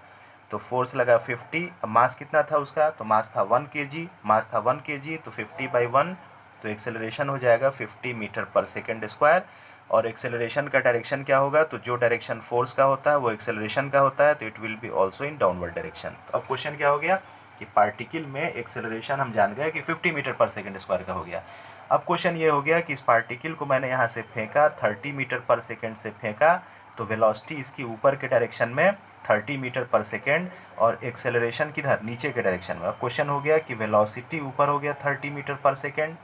तो फोर्स लगा 50, अब मास कितना था उसका, तो मास था 1 kg, मास था 1 kg, तो 50/1, तो एक्सेलरेशन हो जाएगा 50 मीटर पर सेकेंड स्क्वायर। और एक्सेलरेशन का डायरेक्शन क्या होगा, तो जो डायरेक्शन फोर्स का होता है वो एक्सेलरेशन का होता है, तो it will B also in downward direction. तो अब क्वेश्चन क्या हो गया कि पार्टिकल में एक्सेलरेशन हम जान गए कि 50 मीटर पर सेकेंड स्क्वायर का हो गया। अब क्वेश्चन ये हो गया कि इस पार्टिकल को मैंने यहाँ से फेंका, 30 मीटर पर सेकेंड से फेंका, तो वेलोसिटी इसकी ऊपर के डायरेक्शन में 30 मीटर पर सेकेंड, और एक्सेलरेशन किधर, नीचे के डायरेक्शन में। अब क्वेश्चन हो गया कि वेलोसिटी ऊपर हो गया 30 मीटर पर सेकेंड,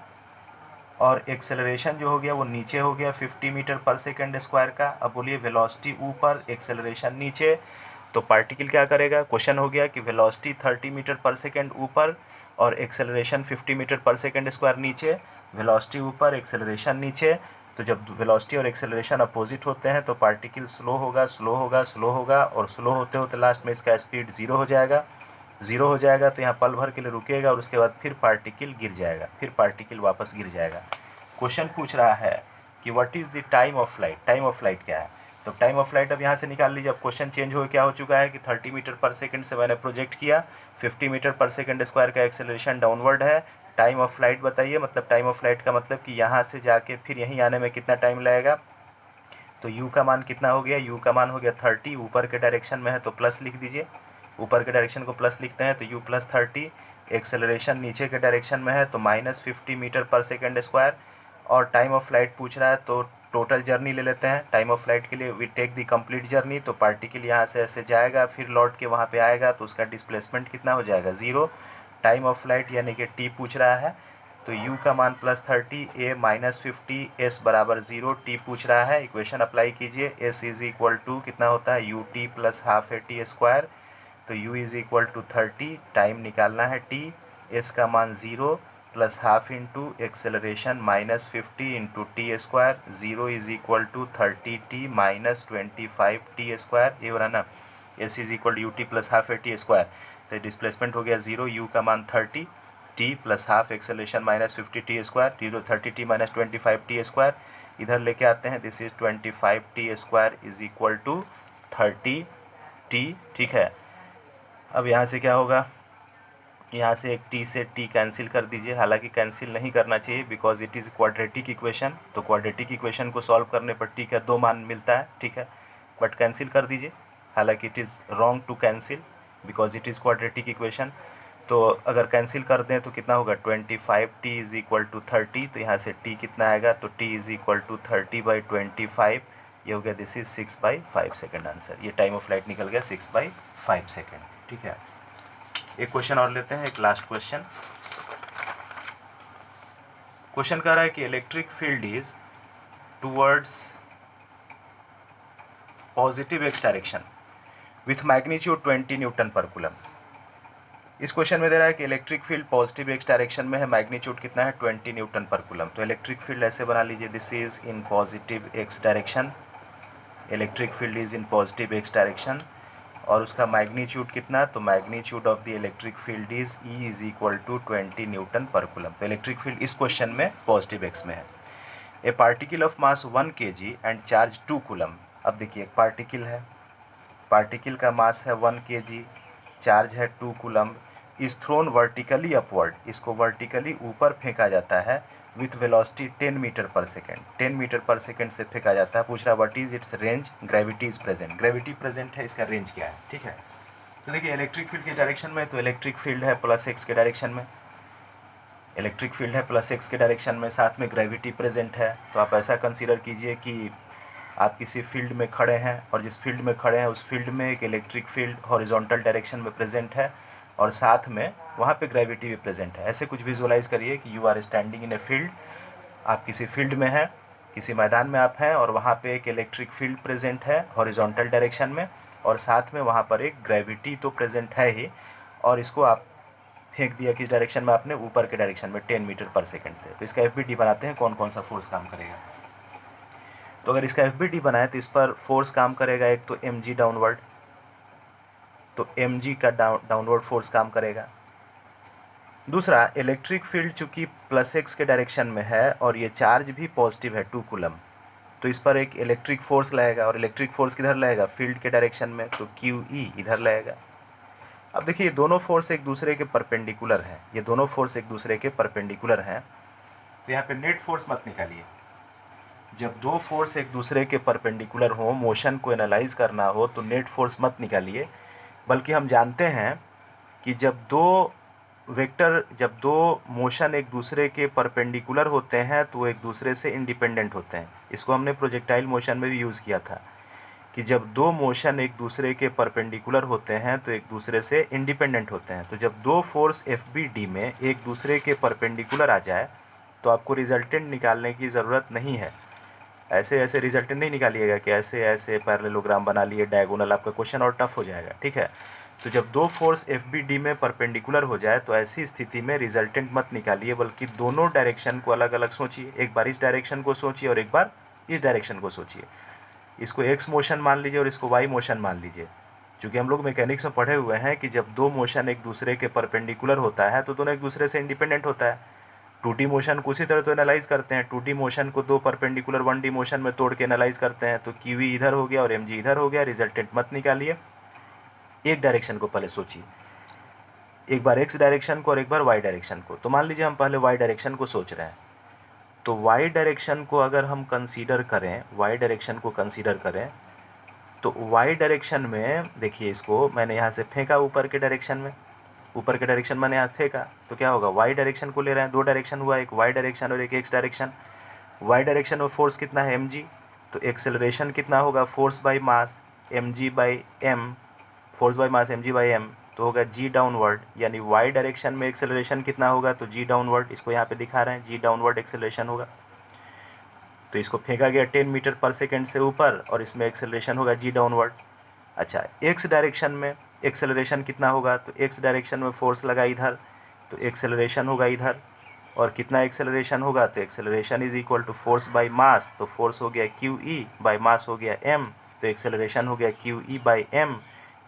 और एक्सेलरेशन जो हो गया वो नीचे हो गया 50 मीटर पर सेकेंड स्क्वायर का। अब बोलिए वेलोसिटी ऊपर, एक्सेलरेशन नीचे, तो पार्टिकल क्या करेगा। क्वेश्चन हो गया कि वेलोसिटी 30 मीटर पर सेकेंड ऊपर और acceleration 50 metre per second square नीचे, वेलोसिटी ऊपर, एक्सेलरेशन नीचे। तो जब वेलोसिटी और एक्सेलरेशन अपोजिट होते हैं तो पार्टिकल स्लो होगा, स्लो होगा, स्लो होगा, और स्लो होते होते लास्ट में इसका स्पीड ज़ीरो हो जाएगा। ज़ीरो हो जाएगा तो यहाँ पल भर के लिए रुकेगा, और उसके बाद फिर पार्टिकल गिर जाएगा, फिर पार्टिकल वापस गिर जाएगा। क्वेश्चन पूछ रहा है कि what is the time of flight, time of flight क्या है। तो टाइम ऑफ फ्लाइट अब यहाँ से निकाल लीजिए। अब क्वेश्चन चेंज हो क्या हो चुका है कि 30 मीटर पर सेकंड से मैंने प्रोजेक्ट किया, 50 मीटर पर सेकंड स्क्वायर का एक्सेलरेशन डाउनवर्ड है। टाइम ऑफ फ्लाइट बताइए, मतलब टाइम ऑफ फ्लाइट का मतलब कि यहाँ से जाके फिर यहीं आने में कितना टाइम लगेगा। तो u का मान कितना हो गया, u का मान हो गया 30, ऊपर के डायरेक्शन में है तो प्लस लिख दीजिए, ऊपर के डायरेक्शन को प्लस लिखते हैं तो u प्लस 30, एक्सेलरेशन नीचे के डायरेक्शन में है तो -50 मीटर पर सेकेंड स्क्वायर, और टाइम ऑफ फ्लाइट पूछ रहा है तो टोटल जर्नी ले लेते हैं। टाइम ऑफ फ्लाइट के लिए we take the complete journey, तो पार्टिकल यहाँ से ऐसे जाएगा, फिर लौट के वहाँ पे आएगा, तो उसका डिस्प्लेसमेंट कितना हो जाएगा, 0। टाइम ऑफ फ्लाइट यानी कि t पूछ रहा है, तो u का मान +30, a -50, s बराबर 0, t पूछ रहा है। इक्वेशन अप्लाई कीजिए, s इज इक्वल टू कितना होता है, ut प्लस हाफ है टी स्क्वायर, तो u is equal to 30, time निकालना है t, s का मान 0 plus half into acceleration -50 into T square, 0 is equal to 30t minus 25t square, ये हो रहा ना, s is equal to ut plus half है टी स्क्वायर, तो डिस्प्लेसमेंट हो गया 0, u का मान 30, T plus half acceleration -50t square, 30t minus 25t square, इधर लेके आते हैं, this is 25t square is equal to 30t, ठीक है। अब यहाँ से क्या होगा, यहाँ से एक t से t कैंसिल कर दीजिए, हालांकि कैंसिल नहीं करना चाहिए because it is quadratic equation, तो क्वाड्रेटिक इक्वेशन को सॉल्व करने पर t का 2 मान मिलता है, ठीक है, बट कैंसिल कर दीजिए, हालांकि it is wrong to cancel because it is quadratic equation. तो अगर कैंसिल कर दें तो कितना होगा, 25t इज़ इक्वल टू 30, तो यहाँ से t कितना आएगा, तो t इज़ इक्वल टू 30/25, ये हो गया, दिस इज 6/5 सेकेंड आंसर। ये टाइम ऑफ फ्लाइट निकल गया 6/5 सेकेंड, ठीक है। एक क्वेश्चन और लेते हैं, एक लास्ट क्वेश्चन। क्वेश्चन कह रहा है कि electric field is towards positive X direction with magnitude 20 newton per coulomb. इस क्वेश्चन में दे रहा है कि electric field positive X direction में है, मैग्नीट्यूड कितना है, 20 न्यूटन पर कूलम। तो इलेक्ट्रिक फील्ड ऐसे बना लीजिए, this is in positive X direction, electric field is in positive X direction, और उसका मैग्नीट्यूड कितना, तो magnitude of the electric field is E is equal to 20 newton per coulomb. तो electric field इस question में पॉजिटिव एक्स में है। A particle of mass 1 kg and charge 2 coulomb. अब देखिए एक पार्टिकल है, पार्टिकल का मास है 1 kg, चार्ज है 2 coulomb, is thrown vertically upward, इसको वर्टिकली ऊपर फेंका जाता है with velocity 10 metre per second, 10 metre per second से फेंका जाता है। पूछ रहा है what is it's range, gravity is present, gravity present है, इसका रेंज क्या है, ठीक है। तो देखिए इलेक्ट्रिक फील्ड के डायरेक्शन में, तो इलेक्ट्रिक फील्ड है +x के डायरेक्शन में, इलेक्ट्रिक फील्ड है +x के डायरेक्शन में, साथ में ग्रेविटी प्रेजेंट है। तो आप ऐसा कंसीडर कीजिए कि आप किसी फील्ड में खड़े हैं, और जिस फील्ड में खड़े हैं उस फील्ड में एक इलेक्ट्रिक फील्ड हॉरिजॉन्टल डायरेक्शन में प्रेजेंट है, और साथ में वहाँ पे ग्रेविटी भी प्रेजेंट है। ऐसे कुछ विजुअलाइज करिए कि you are standing in a field, आप किसी फील्ड में हैं, किसी मैदान में आप हैं, और वहाँ पे एक इलेक्ट्रिक फील्ड प्रेजेंट है हॉरिजॉन्टल डायरेक्शन में, और साथ में वहाँ पर एक ग्रेविटी तो प्रेजेंट है ही, और इसको आप फेंक दिया किस डायरेक्शन में, आपने ऊपर के डायरेक्शन में 10 मीटर पर सेकेंड से। तो इसका FBD बनाते हैं, कौन कौन सा फोर्स काम करेगा। तो अगर इसका FBD बनाए तो इस पर फोर्स काम करेगा, एक तो mg डाउनवर्ड, तो mg का डाउनवर्ड फोर्स काम करेगा। दूसरा, इलेक्ट्रिक फील्ड चूँकि प्लस एक्स के डायरेक्शन में है और ये चार्ज भी पॉजिटिव है 2 कूलम, तो इस पर एक इलेक्ट्रिक फोर्स लगेगा और इलेक्ट्रिक फोर्स किधर लगेगा, फील्ड के डायरेक्शन में, तो क्यू ई इधर लगेगा। अब देखिए ये दोनों फोर्स एक दूसरे के परपेंडिकुलर हैं, ये दोनों फोर्स एक दूसरे के परपेंडिकुलर हैं, तो यहाँ पे नेट फोर्स मत निकालिए। जब दो फोर्स एक दूसरे के परपेंडिकुलर हो, मोशन को एनालाइज करना हो, तो नेट फोर्स मत निकालिए, बल्कि हम जानते हैं कि जब दो मोशन एक दूसरे के परपेंडिकुलर होते हैं तो वो एक दूसरे से इंडिपेंडेंट होते हैं। इसको हमने प्रोजेक्टाइल मोशन में भी यूज़ किया था कि जब दो मोशन एक दूसरे के परपेंडिकुलर होते हैं तो एक दूसरे से इंडिपेंडेंट होते हैं। तो जब दो फोर्स एफ बी डी में एक दूसरे के परपेंडिकुलर आ जाए तो आपको रिजल्टेंट निकालने की ज़रूरत नहीं है। ऐसे ऐसे रिजल्टेंट नहीं निकालिएगा कि ऐसे ऐसे पैरेललोग्राम बना लिए डायगोनल, आपका क्वेश्चन और टफ हो जाएगा, ठीक है। तो जब दो फोर्स एफ बी डी में परपेंडिकुलर हो जाए तो ऐसी स्थिति में रिजल्टेंट मत निकालिए, बल्कि दोनों डायरेक्शन को अलग अलग सोचिए। एक बार इस डायरेक्शन को सोचिए और एक बार इस डायरेक्शन को सोचिए। इसको एक्स मोशन मान लीजिए और इसको वाई मोशन मान लीजिए। क्योंकि हम लोग मैकेनिक्स में पढ़े हुए हैं कि जब दो मोशन एक दूसरे के परपेंडिकुलर होता है तो दोनों एक दूसरे से इंडिपेंडेंट होता है। 2D मोशन को उसी तरह तो एनालाइज करते हैं। 2D मोशन को दो परपेंडिकुलर 1D मोशन में तोड़ के एनालाइज करते हैं। तो क्यू इधर हो गया और mg इधर हो गया। रिजल्टेंट मत निकालिए, एक डायरेक्शन को पहले सोचिए, एक बार एक्स डायरेक्शन को और एक बार वाई डायरेक्शन को। तो मान लीजिए हम पहले वाई डायरेक्शन को सोच रहे हैं, तो वाई डायरेक्शन को अगर हम कंसीडर करें, वाई डायरेक्शन को कंसीडर करें तो वाई डायरेक्शन में देखिए, इसको मैंने यहाँ से फेंका ऊपर के डायरेक्शन में, ऊपर के डायरेक्शन मैंने यहाँ फेंका, तो क्या होगा, वाई डायरेक्शन को ले रहे हैं। दो डायरेक्शन हुआ, एक वाई डायरेक्शन और एक एक्स डायरेक्शन। वाई डायरेक्शन में फोर्स कितना है, mg, तो एक्सेलरेशन कितना होगा, force by mass mg by m, force by mass mg by m, तो होगा g डाउनवर्ड। यानी वाई डायरेक्शन में एक्सेलरेशन कितना होगा, तो g डाउनवर्ड। इसको यहाँ पे दिखा रहे हैं, g डाउनवर्ड एक्सेलरेशन होगा। तो इसको फेंका गया 10 मीटर पर सेकेंड से ऊपर और इसमें एक्सेलरेशन होगा g डाउनवर्ड। अच्छा, एक्स डायरेक्शन में एक्सेलरेशन कितना होगा, तो एक्स डायरेक्शन में फोर्स लगा इधर, तो एक्सेलरेशन होगा इधर। और कितना एक्सेलरेशन होगा, तो acceleration is equal to force by mass, तो फोर्स हो गया क्यू ई बाय मास हो गया m, तो एक्सेलरेशन हो गया Q E by m।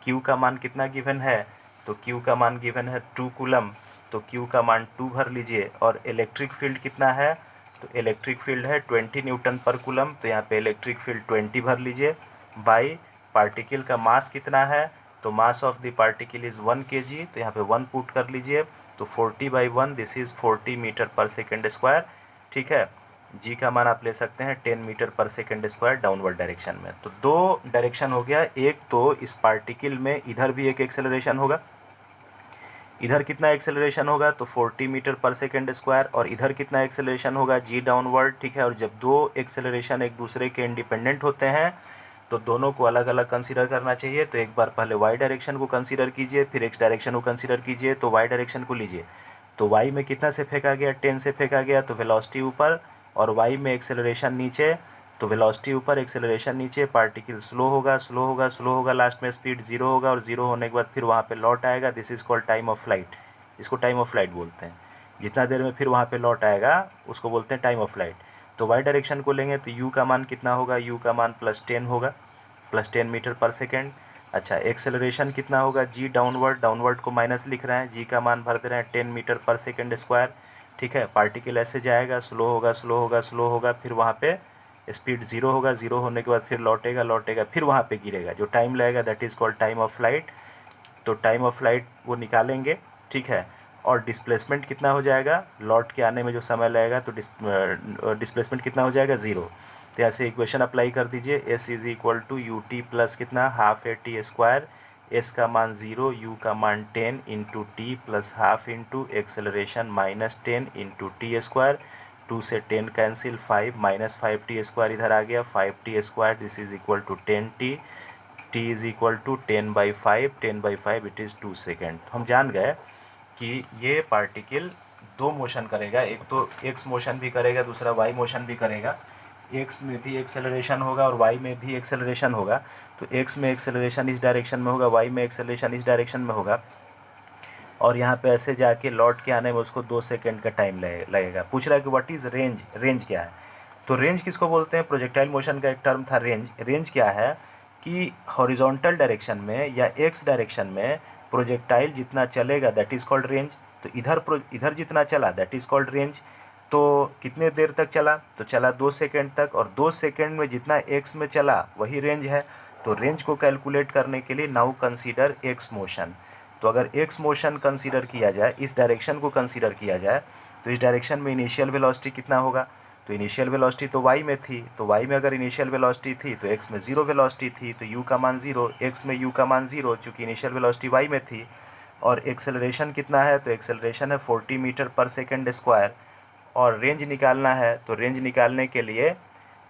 Q का मान कितना गिवन है, तो क्यू का मान गिवन है 2 कूलम, तो क्यू का मान 2 भर लीजिए। और इलेक्ट्रिक फील्ड कितना है, तो इलेक्ट्रिक फील्ड है 20 न्यूटन पर कूलम, तो यहाँ पे इलेक्ट्रिक फील्ड 20 भर लीजिए। बाई पार्टिकल का मास कितना है, तो mass of the particle is 1 kg, तो यहाँ पे 1 पुट कर लीजिए, तो 40/1 this is 40 metre per second square, ठीक है। जी का मान आप ले सकते हैं 10 metre per second square downward direction में। तो दो डायरेक्शन हो गया, एक तो इस पार्टिकल में इधर भी एक एक्सेलरेशन होगा, इधर कितना एक्सेलरेशन होगा, तो 40 मीटर पर सेकेंड स्क्वायर, और इधर कितना एक्सेलरेशन होगा, जी डाउनवर्ड, ठीक है। और जब दो एक्सेलरेशन एक दूसरे के इंडिपेंडेंट होते हैं तो दोनों को अलग अलग कंसीडर करना चाहिए। तो एक बार पहले वाई डायरेक्शन को कंसीडर कीजिए, फिर एक्स डायरेक्शन को कंसीडर कीजिए। तो वाई डायरेक्शन को लीजिए, तो वाई में कितना से फेंका गया, 10 से फेंका गया, तो वेलोसिटी ऊपर, और वाई में एक्सेलरेशन नीचे, तो वेलोसिटी ऊपर एक्सेलरेशन नीचे। पार्टिकल स्लो होगा, स्लो होगा, स्लो होगा, लास्ट में स्पीड 0 होगा, और 0 होने के बाद फिर वहाँ पे लौट आएगा। This is called time of flight, इसको टाइम ऑफ फ्लाइट बोलते हैं। जितना देर में फिर वहाँ पे लौट आएगा उसको बोलते हैं टाइम ऑफ फ्लाइट। तो वाई डायरेक्शन को लेंगे तो यू का मान कितना होगा, यू का मान +10 होगा, +10 मीटर पर सेकेंड। अच्छा, एक्सेलरेशन कितना होगा, जी डाउनवर्ड, डाउनवर्ड को माइनस लिख रहे हैं, जी का मान भर दे रहे हैं 10 मीटर पर सेकेंड स्क्वायर, ठीक है। पार्टिकल ऐसे जाएगा, स्लो होगा, स्लो होगा, स्लो होगा, फिर वहाँ पे स्पीड 0 होगा, 0 होने के बाद फिर लौटेगा, लौटेगा, फिर वहाँ पे गिरेगा। जो टाइम लगेगा that is called time of flight. तो टाइम ऑफ फ्लाइट वो निकालेंगे, ठीक है। और डिस्प्लेसमेंट कितना हो जाएगा, लौट के आने में जो समय लगेगा, तो डिस्प्लेसमेंट कितना हो जाएगा, 0। तो ऐसे इक्वेशन अप्लाई कर दीजिए, s is equal to u T plus कितना, half A T square, s का मान 0, u का मान 10 into t plus half into acceleration -10 into T square. 2 से 10 कैंसिल, 5 -5t स्क्वायर इधर आ गया, 5t square, this is equal to 10t, t is equal to 10/5, 10/5 it is 2 second. हम जान गए कि ये पार्टिकल दो मोशन करेगा, एक तो एक्स मोशन भी करेगा, दूसरा वाई मोशन भी करेगा। एक्स में भी एक्सेलरेशन होगा और वाई में भी एक्सेलरेशन होगा। तो एक्स में एक्सेलरेशन इस डायरेक्शन में होगा, वाई में एक्सेलरेशन इस डायरेक्शन में होगा, और यहाँ पे ऐसे जाके लौट के आने में उसको 2 सेकेंड का टाइम लगेगा। पूछ रहा है कि व्हाट इज़ रेंज, रेंज क्या है। तो रेंज किसको बोलते हैं, प्रोजेक्टाइल मोशन का एक टर्म था रेंज। रेंज क्या है कि हॉरिजॉन्टल डायरेक्शन में या एक्स डायरेक्शन में प्रोजेक्टाइल जितना चलेगा दैट इज़ कॉल्ड रेंज। तो इधर जितना चला दैट इज़ कॉल्ड रेंज। तो कितने देर तक चला, तो चला 2 सेकेंड तक, और 2 सेकेंड में जितना एक्स में चला वही रेंज है। तो रेंज को कैलकुलेट करने के लिए नाउ कंसीडर एक्स मोशन। तो अगर एक्स मोशन कंसीडर किया जाए, इस डायरेक्शन को कंसीडर किया जाए, तो इस डायरेक्शन में इनिशियल वेलोसिटी कितना होगा, तो इनिशियल वेलोसिटी तो y में थी, तो y में अगर इनिशियल वेलोसिटी थी तो x में ज़ीरो वेलोसिटी थी, तो u का मान ज़ीरो, x में u का मान ज़ीरो, चूँकि इनिशियल वेलोसिटी y में थी। और एक्सेलरेशन कितना है, तो एक्सेलरेशन है 40 मीटर पर सेकेंड स्क्वायर। और रेंज निकालना है, तो रेंज निकालने के लिए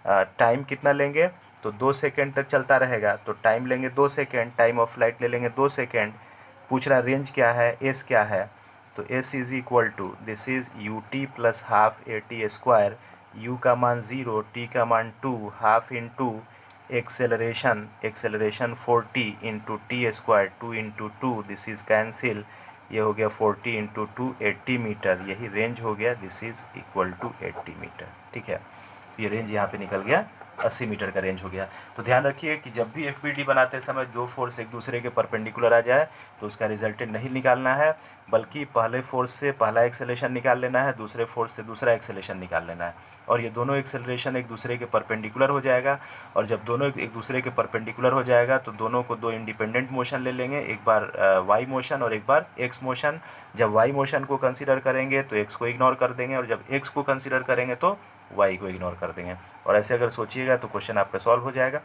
टाइम कितना लेंगे, तो 2 सेकेंड तक चलता रहेगा, तो टाइम लेंगे 2 सेकेंड, टाइम ऑफ फ्लाइट ले लेंगे 2 सेकेंड। पूछ रहा रेंज क्या है, एस क्या है, तो S is equal to this is U T plus half A T square, U का मान ज़ीरो, टी का मान 2, half into acceleration 40 into T square, 2 into 2, this is cancel, ये हो गया 40 इंटू 2 80 मीटर, यही रेंज हो गया, this is equal to 80 metre. ठीक है, ये रेंज यहाँ पे निकल गया, 80 मीटर का रेंज हो गया। तो ध्यान रखिए कि जब भी एफबीडी बनाते समय दो फोर्स एक दूसरे के परपेंडिकुलर आ जाए तो उसका रिजल्टेंट नहीं निकालना है, बल्कि पहले फोर्स से पहला एक्सेलरेशन निकाल लेना है, दूसरे फोर्स से दूसरा एक्सेलरेशन निकाल लेना है, और ये दोनों एक्सेलरेशन एक दूसरे के परपेंडिकुलर हो जाएगा। और जब दोनों एक दूसरे के परपेंडिकुलर हो जाएगा तो दोनों को दो इंडिपेंडेंट मोशन ले लेंगे, एक बार वाई मोशन और एक बार एक्स मोशन। जब वाई मोशन को कंसिडर करेंगे तो एक्स को इग्नोर कर देंगे, और जब एक्स को कंसिडर करेंगे तो वाई को इग्नोर कर देंगे। और ऐसे अगर सोचिएगा तो क्वेश्चन आपका सॉल्व हो जाएगा।